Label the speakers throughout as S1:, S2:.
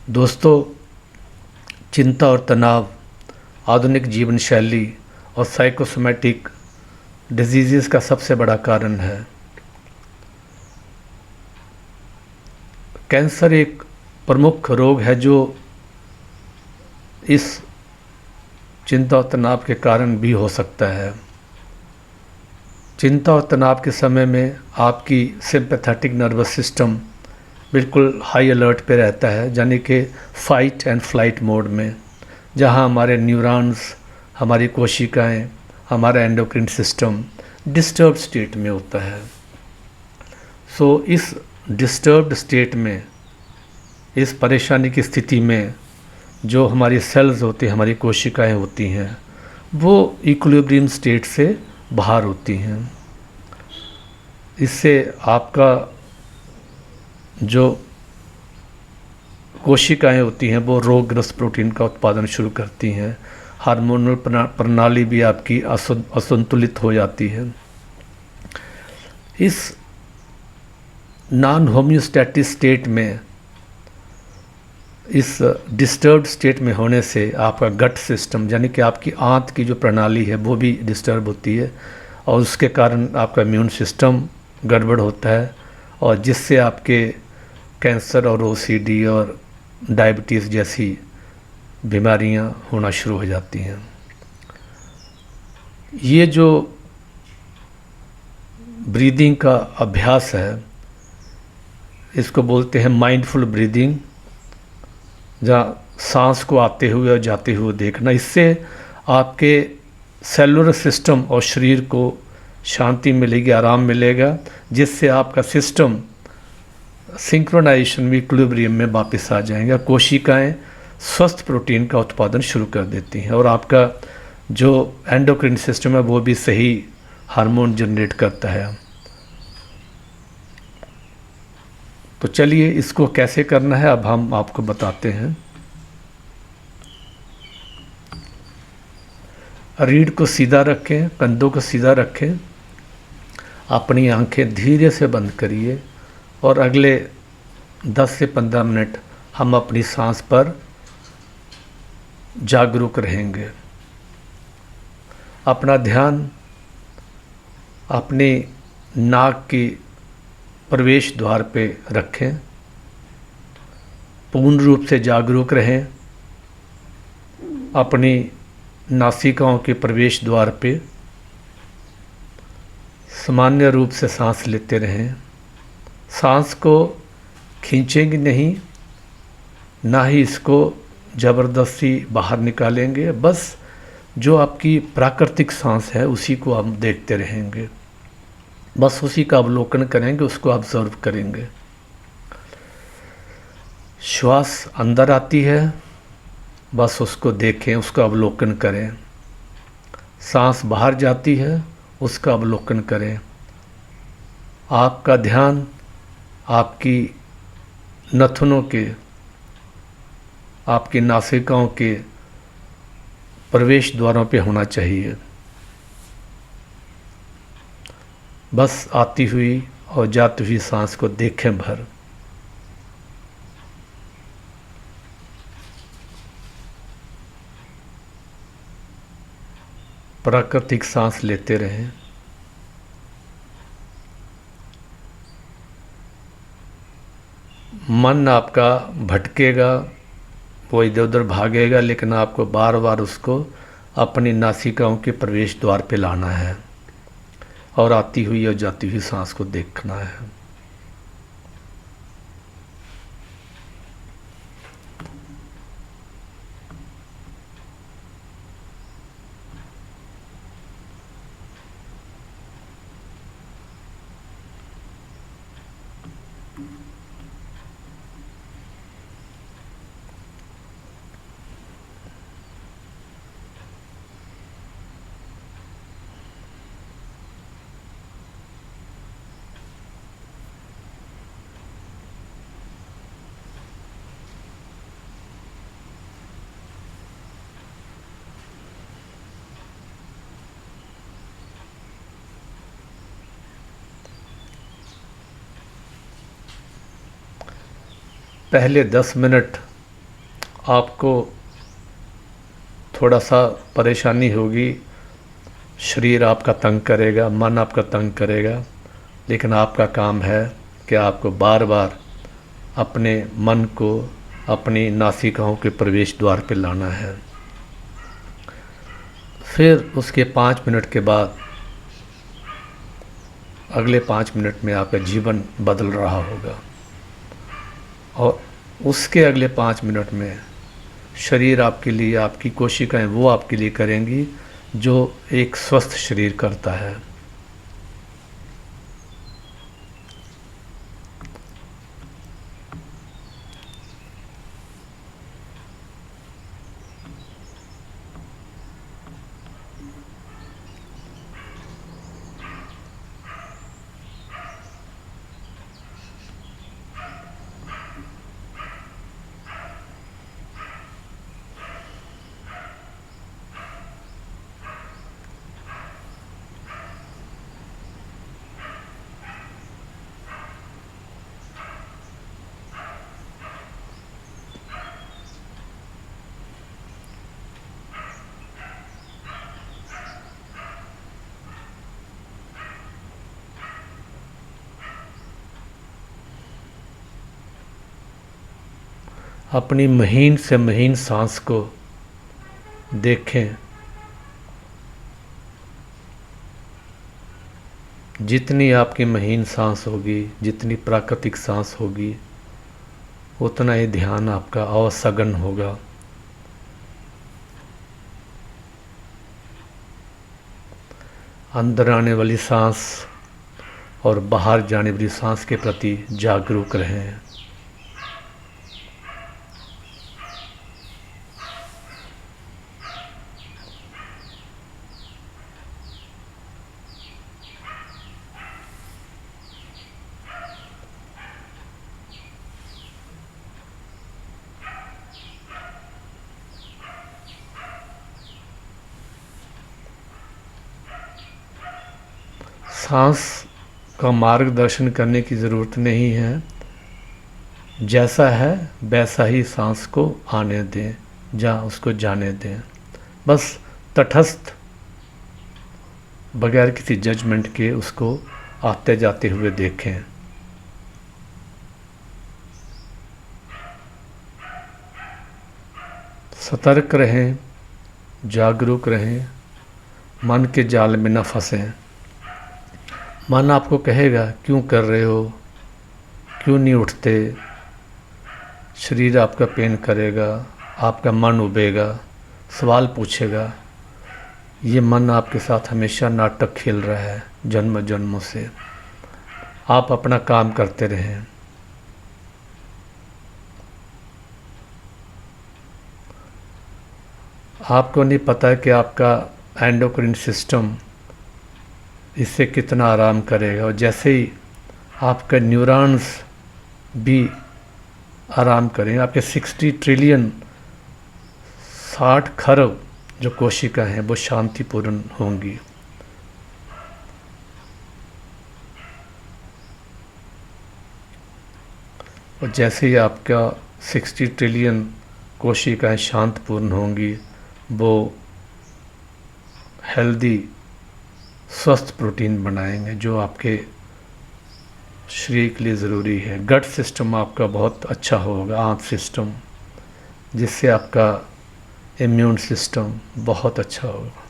S1: दोस्तों, चिंता और तनाव आधुनिक जीवन शैली और साइकोसोमैटिक डिजीज़ का सबसे बड़ा कारण है। कैंसर एक प्रमुख रोग है जो इस चिंता और तनाव के कारण भी हो सकता है। चिंता और तनाव के समय में आपकी सिंपैथेटिक नर्वस सिस्टम बिल्कुल हाई अलर्ट पे रहता है, यानी कि फ़ाइट एंड फ्लाइट मोड में, जहां हमारे न्यूरॉन्स, हमारी कोशिकाएं, हमारा एंडोक्रिन सिस्टम डिस्टर्ब स्टेट में होता है। इस डिस्टर्ब्ड स्टेट में, इस परेशानी की स्थिति में जो हमारी सेल्स होती हैं, हमारी कोशिकाएं होती हैं, वो इक्विलिब्रियम स्टेट से बाहर होती हैं। इससे आपका जो कोशिकाएं होती हैं वो रोगग्रस्त प्रोटीन का उत्पादन शुरू करती हैं। हार्मोनल प्रणाली भी आपकी असंतुलित हो जाती है। इस नॉन होम्योस्टैटिक स्टेट में, इस डिस्टर्ब्ड स्टेट में होने से आपका गट सिस्टम, यानी कि आपकी आंत की जो प्रणाली है वो भी डिस्टर्ब होती है, और उसके कारण आपका इम्यून सिस्टम गड़बड़ होता है, और जिससे आपके कैंसर और ओसीडी और डायबिटीज़ जैसी बीमारियां होना शुरू हो जाती हैं। ये जो ब्रीदिंग का अभ्यास है, इसको बोलते हैं माइंडफुल ब्रीदिंग, जहाँ सांस को आते हुए और जाते हुए देखना। इससे आपके सेलुलर सिस्टम और शरीर को शांति मिलेगी, आराम मिलेगा, जिससे आपका सिस्टम सिंक्रोनाइजेशन में, इक्विलिब्रियम में वापस आ जाएंगे। कोशिकाएं स्वस्थ प्रोटीन का उत्पादन शुरू कर देती हैं, और आपका जो एंडोक्रिन सिस्टम है वो भी सही हार्मोन जनरेट करता है। तो चलिए, इसको कैसे करना है अब हम आपको बताते हैं। रीढ़ को सीधा रखें, कंधों को सीधा रखें, अपनी आंखें धीरे से बंद करिए, और अगले 10 से 15 मिनट हम अपनी सांस पर जागरूक रहेंगे। अपना ध्यान अपनी नाक की प्रवेश द्वार पे रखें। पूर्ण रूप से जागरूक रहें। अपनी नासिकाओं के प्रवेश द्वार पे सामान्य रूप से सांस लेते रहें। सांस को खींचेंगे नहीं, ना ही इसको ज़बरदस्ती बाहर निकालेंगे। बस जो आपकी प्राकृतिक सांस है उसी को हम देखते रहेंगे, बस उसी का अवलोकन करेंगे, उसको ऑब्जर्व करेंगे। श्वास अंदर आती है, बस उसको देखें, उसका अवलोकन करें। सांस बाहर जाती है, उसका अवलोकन करें। आपका ध्यान आपकी नथनों के, आपकी नासिकाओं के प्रवेश द्वारों पे होना चाहिए। बस आती हुई और जाती हुई सांस को देखें भर। प्राकृतिक सांस लेते रहें। मन आपका भटकेगा, वो इधर उधर भागेगा, लेकिन आपको बार बार उसको अपनी नासिकाओं के प्रवेश द्वार पे लाना है, और आती हुई और जाती हुई सांस को देखना है। पहले 10 मिनट आपको थोड़ा सा परेशानी होगी, शरीर आपका तंग करेगा, मन आपका तंग करेगा, लेकिन आपका काम है कि आपको बार बार अपने मन को अपनी नासिकाओं के प्रवेश द्वार पर लाना है। फिर उसके 5 मिनट के बाद अगले 5 मिनट में आपका जीवन बदल रहा होगा, और उसके अगले 5 मिनट में शरीर आपके लिए, आपकी कोशिकाएं वो आपके लिए करेंगी जो एक स्वस्थ शरीर करता है। अपनी महीन से महीन सांस को देखें। जितनी आपकी महीन सांस होगी, जितनी प्राकृतिक सांस होगी, उतना ही ध्यान आपका और सघन होगा। अंदर आने वाली सांस और बाहर जाने वाली सांस के प्रति जागरूक रहें। सांस का मार्गदर्शन करने की ज़रूरत नहीं है, जैसा है वैसा ही सांस को आने दें, जहाँ उसको जाने दें। बस तटस्थ, बगैर किसी जजमेंट के उसको आते जाते हुए देखें। सतर्क रहें, जागरूक रहें, मन के जाल में न फंसें। मन आपको कहेगा क्यों कर रहे हो, क्यों नहीं उठते। शरीर आपका पेन करेगा, आपका मन उबेगा, सवाल पूछेगा। ये मन आपके साथ हमेशा नाटक खेल रहा है जन्म जन्मों से। आप अपना काम करते रहें। आपको नहीं पता है कि आपका एंडोक्राइन सिस्टम इससे कितना आराम करेगा, और जैसे ही आपका न्यूरॉन्स भी आराम करें, आपके 60 ट्रिलियन 60 खरब जो कोशिका हैं वो शांतिपूर्ण होंगी। और जैसे ही आपका 60 ट्रिलियन कोशिकाएं शांतपूर्ण होंगी, वो हेल्दी स्वस्थ प्रोटीन बनाएंगे जो आपके शरीर के लिए ज़रूरी है। गट सिस्टम आपका बहुत अच्छा होगा, आंत सिस्टम, जिससे आपका इम्यून सिस्टम बहुत अच्छा होगा।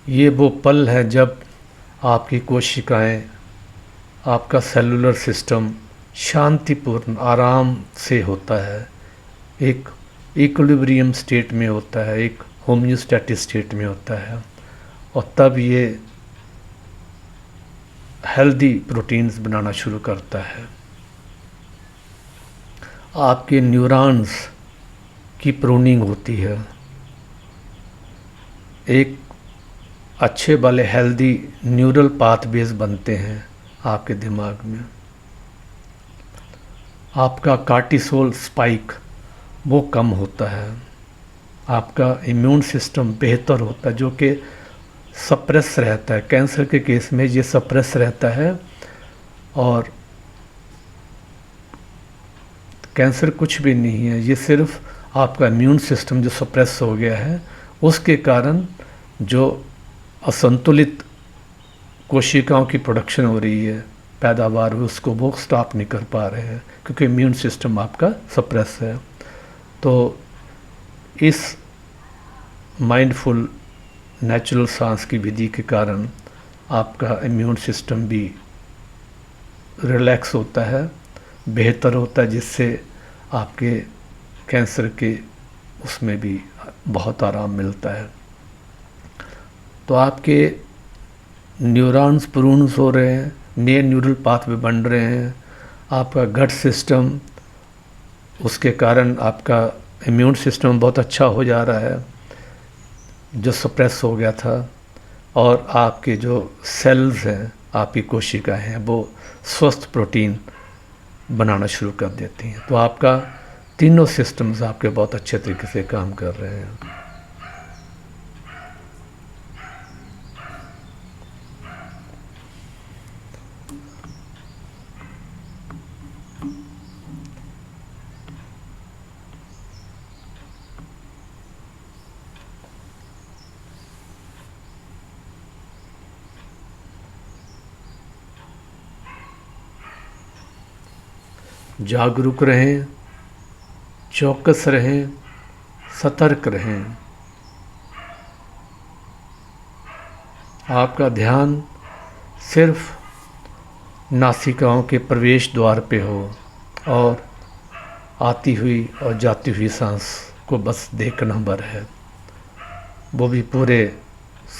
S1: ये वो पल है जब आपकी कोशिकाएं, आपका सेलुलर सिस्टम शांतिपूर्ण आराम से होता है, एक इक्विलिब्रियम स्टेट में होता है, एक होम्योस्टैटिक स्टेट में होता है, और तब ये हेल्दी प्रोटीन्स बनाना शुरू करता है। आपके न्यूरॉन्स की प्रूनिंग होती है। एक अच्छे वाले हेल्दी न्यूरल पाथवेज बनते हैं आपके दिमाग में। आपका कार्टिसोल स्पाइक वो कम होता है, आपका इम्यून सिस्टम बेहतर होता है, जो कि सप्रेस रहता है। कैंसर के केस में ये सप्रेस रहता है, और कैंसर कुछ भी नहीं है, ये सिर्फ आपका इम्यून सिस्टम जो सप्रेस हो गया है उसके कारण जो असंतुलित कोशिकाओं की प्रोडक्शन हो रही है, पैदावार हुई, उसको वो स्टॉप नहीं कर पा रहे हैं क्योंकि इम्यून सिस्टम आपका सप्रेस है। तो इस माइंडफुल नेचुरल सांस की विधि के कारण आपका इम्यून सिस्टम भी रिलैक्स होता है, बेहतर होता है, जिससे आपके कैंसर के उसमें भी बहुत आराम मिलता है। तो आपके न्यूरॉन्स प्रून्स हो रहे हैं, नए न्यूरल पाथवे बन रहे हैं, आपका गट सिस्टम, उसके कारण आपका इम्यून सिस्टम बहुत अच्छा हो जा रहा है जो सप्रेस हो गया था, और आपके जो सेल्स हैं, आपकी कोशिकाएं हैं, वो स्वस्थ प्रोटीन बनाना शुरू कर देती हैं। तो आपका तीनों सिस्टम्स आपके बहुत अच्छे तरीके से काम कर रहे हैं। जागरूक रहें, चौकस रहें, सतर्क रहें। आपका ध्यान सिर्फ नासिकाओं के प्रवेश द्वार पे हो, और आती हुई और जाती हुई सांस को बस देखना भर है, वो भी पूरे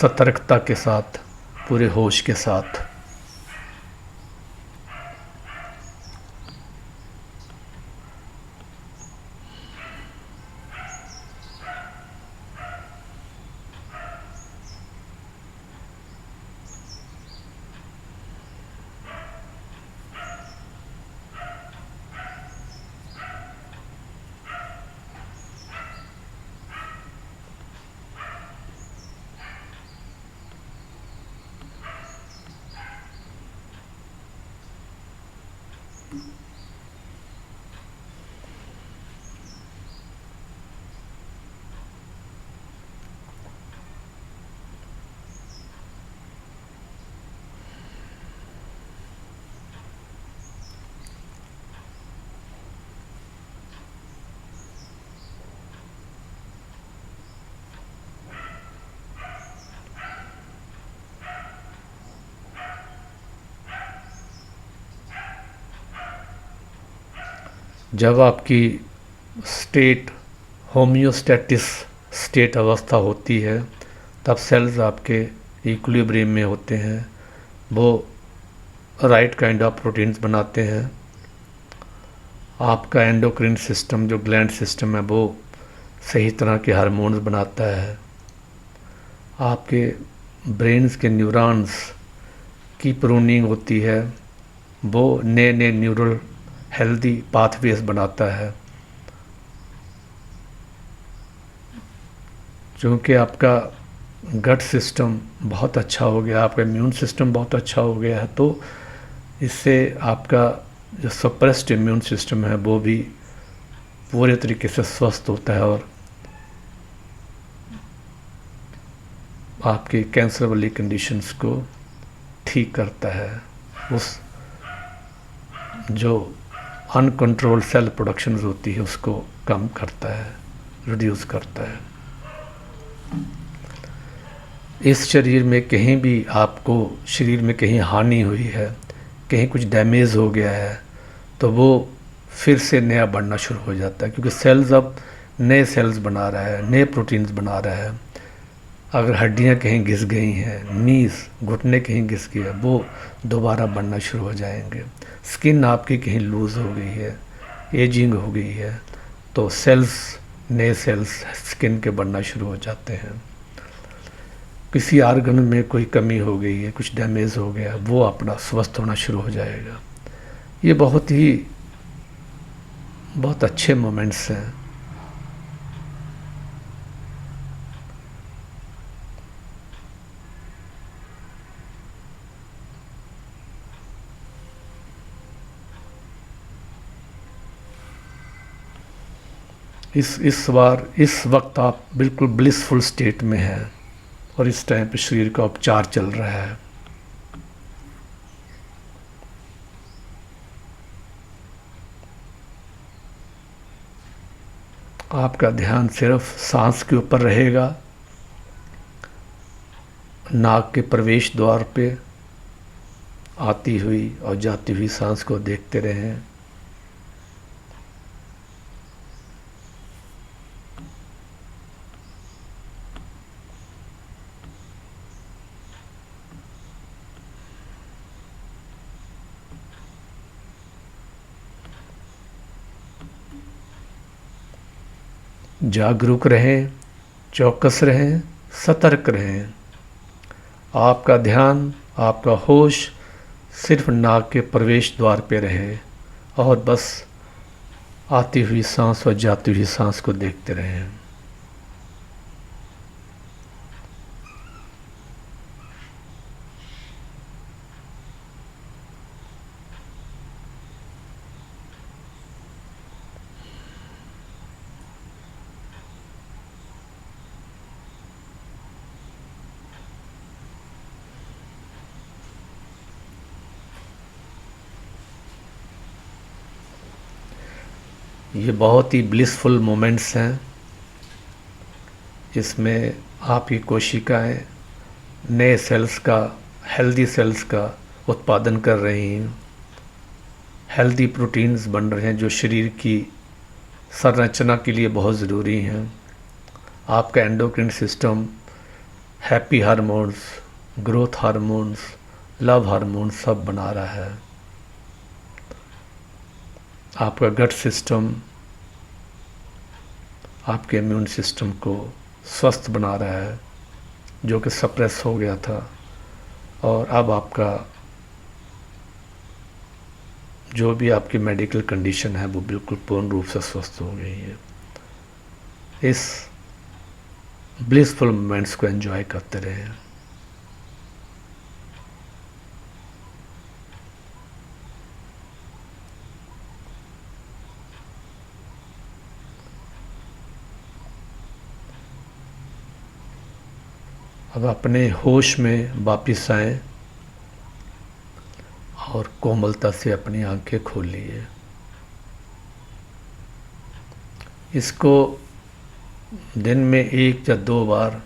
S1: सतर्कता के साथ, पूरे होश के साथ। जब आपकी स्टेट होम्योस्टैटिस स्टेट अवस्था होती है, तब सेल्स आपके इक्विलिब्रियम में होते हैं, वो राइट काइंड ऑफ प्रोटीन्स बनाते हैं। आपका एंडोक्रिन सिस्टम, जो ग्लैंड सिस्टम है, वो सही तरह के हार्मोन्स बनाता है। आपके ब्रेन्स के न्यूरॉन्स की प्रूनिंग होती है, वो नए नए न्यूरल हेल्दी पाथवेज बनाता है। क्योंकि आपका गट सिस्टम बहुत अच्छा हो गया, आपका इम्यून सिस्टम बहुत अच्छा हो गया है, तो इससे आपका जो सप्रेस्ड इम्यून सिस्टम है वो भी पूरे तरीके से स्वस्थ होता है, और आपके कैंसर वाली कंडीशंस को ठीक करता है। उस जो अनकंट्रोल्ड सेल प्रोडक्शंस होती है उसको कम करता है, रिड्यूस करता है। इस शरीर में कहीं भी आपको शरीर में कहीं हानि हुई है, कहीं कुछ डैमेज हो गया है, तो वो फिर से नया बढ़ना शुरू हो जाता है, क्योंकि सेल्स अब नए सेल्स बना रहा है, नए प्रोटीन्स बना रहा है। अगर हड्डियां कहीं घिस गई हैं, नीज घुटने कहीं घिस गया, वो दोबारा बढ़ना शुरू हो जाएंगे। स्किन आपकी कहीं लूज़ हो गई है, एजिंग हो गई है, तो सेल्स, नए सेल्स स्किन के बनना शुरू हो जाते हैं। किसी आर्गन में कोई कमी हो गई है, कुछ डैमेज हो गया, वो अपना स्वस्थ होना शुरू हो जाएगा। ये बहुत अच्छे मोमेंट्स हैं। इस वक्त आप बिल्कुल ब्लिसफुल स्टेट में हैं और इस टाइम पे शरीर का उपचार चल रहा है। आपका ध्यान सिर्फ सांस के ऊपर रहेगा, नाक के प्रवेश द्वार पे आती हुई और जाती हुई सांस को देखते रहें। जागरूक रहें, चौकस रहें, सतर्क रहें। आपका ध्यान, आपका होश सिर्फ नाक के प्रवेश द्वार पे रहे और बस आती हुई सांस और जाती हुई सांस को देखते रहें। ये बहुत ही ब्लिसफुल मोमेंट्स हैं। इसमें आपकी कोशिकाएं नए सेल्स का, हेल्दी सेल्स का उत्पादन कर रही हैं। हेल्दी प्रोटीन्स बन रहे हैं जो शरीर की संरचना के लिए बहुत ज़रूरी हैं। आपका endocrine system happy hormones, growth hormones, love hormones सब बना रहा है। आपका गट सिस्टम आपके इम्यून सिस्टम को स्वस्थ बना रहा है, जो कि सप्रेस हो गया था, और अब आपका जो भी आपकी मेडिकल कंडीशन है वो बिल्कुल पूर्ण रूप से स्वस्थ हो गई है। इस ब्लिसफुल मोमेंट्स को एंजॉय करते रहें। अब अपने होश में वापस आएं और कोमलता से अपनी आंखें खोलिए। इसको दिन में 1 या 2 बार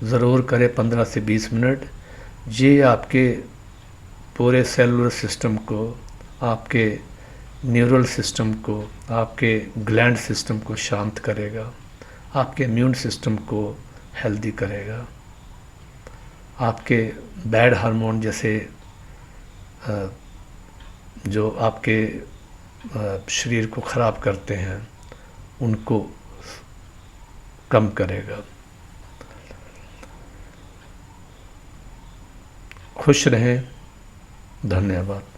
S1: ज़रूर करें, 15 से 20 मिनट। ये आपके पूरे सेलुलर सिस्टम को, आपके न्यूरल सिस्टम को, आपके ग्लैंड सिस्टम को शांत करेगा, आपके इम्यून सिस्टम को हेल्दी करेगा। आपके बैड हार्मोन जैसे जो आपके शरीर को ख़राब करते हैं उनको कम करेगा। खुश रहें। धन्यवाद।